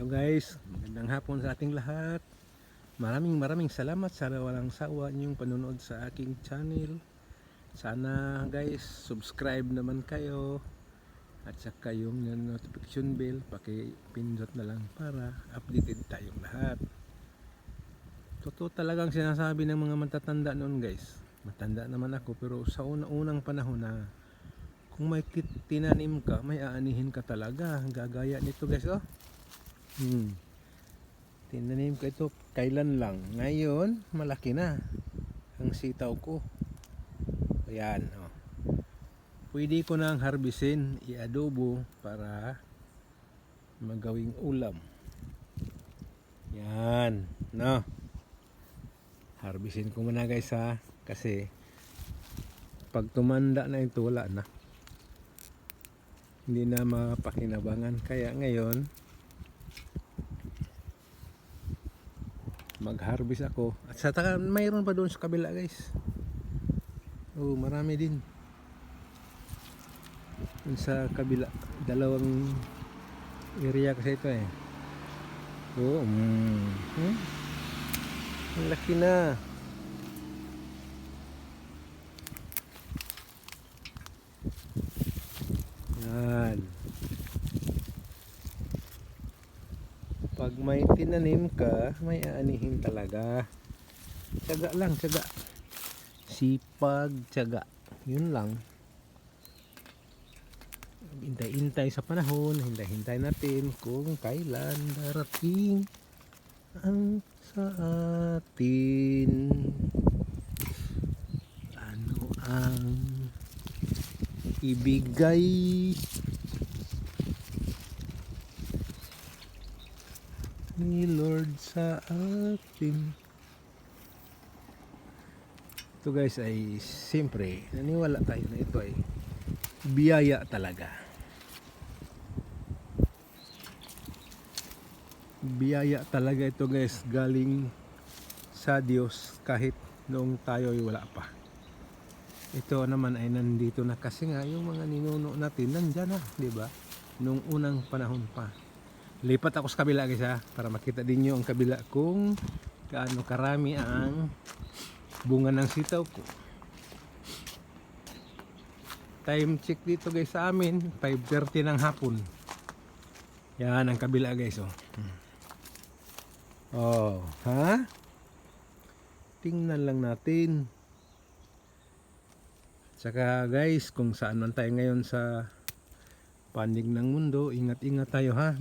Hello guys, magandang hapon sa ating lahat. Maraming salamat sa walang sawa niyong panonood sa aking channel. Sana guys, subscribe naman kayo. At saka yung notification bell, paki-pindot na lang para updated tayong lahat. Totoo talagang sinasabi ng mga matatanda noon guys. Matanda naman ako pero sa unang panahon na kung may tinanim ka, may aanihin ka talaga. Gagaya nito guys, oh. Tinanim ko ito kailan lang. Ngayon, malaki na ang sitaw ko. Ayan, oh. Pwede ko nang harbisin, i-adobo para magawing ulam. Yan, no. Harbisin ko muna guys ha, kasi pag tumanda na ito, wala na. Hindi na mapakinabangan. Kaya ngayon, mag-harvest ako. At sa mayroon pa doon sa kabila guys. Oh, marami din. Doon sa kabila, dalawang area kasi ito eh. Oh, ang laki na. Yan. Pag may tinanim ka, may aanihin talaga. Tiyaga lang, tiyaga. Sipag, tiyaga. Yun lang. Hintay-hintay sa panahon, hintay-hintay natin kung kailan darating ang sa atin. Ano ang ibigay ni Lord sa atin. Ito guys ay siyempre naniwala tayo na ito ay biyaya talaga. Biyaya talaga ito guys, galing sa Diyos kahit noong tayo ay wala pa. Ito naman ay nandito na kasi nga yung mga ninuno natin nandyan na, di ba? Noong unang panahon pa. Lipat ako sa kabila guys ha, para makita din nyo ang kabila kung gaano karami ang bunga ng sitaw ko. Time check dito guys sa amin, 5:30 ng hapon. Yan ang kabila guys, oh. Oh, ha? Tingnan lang natin. Tsaka guys, kung saan man tayo ngayon sa panig ng mundo, ingat-ingat tayo ha.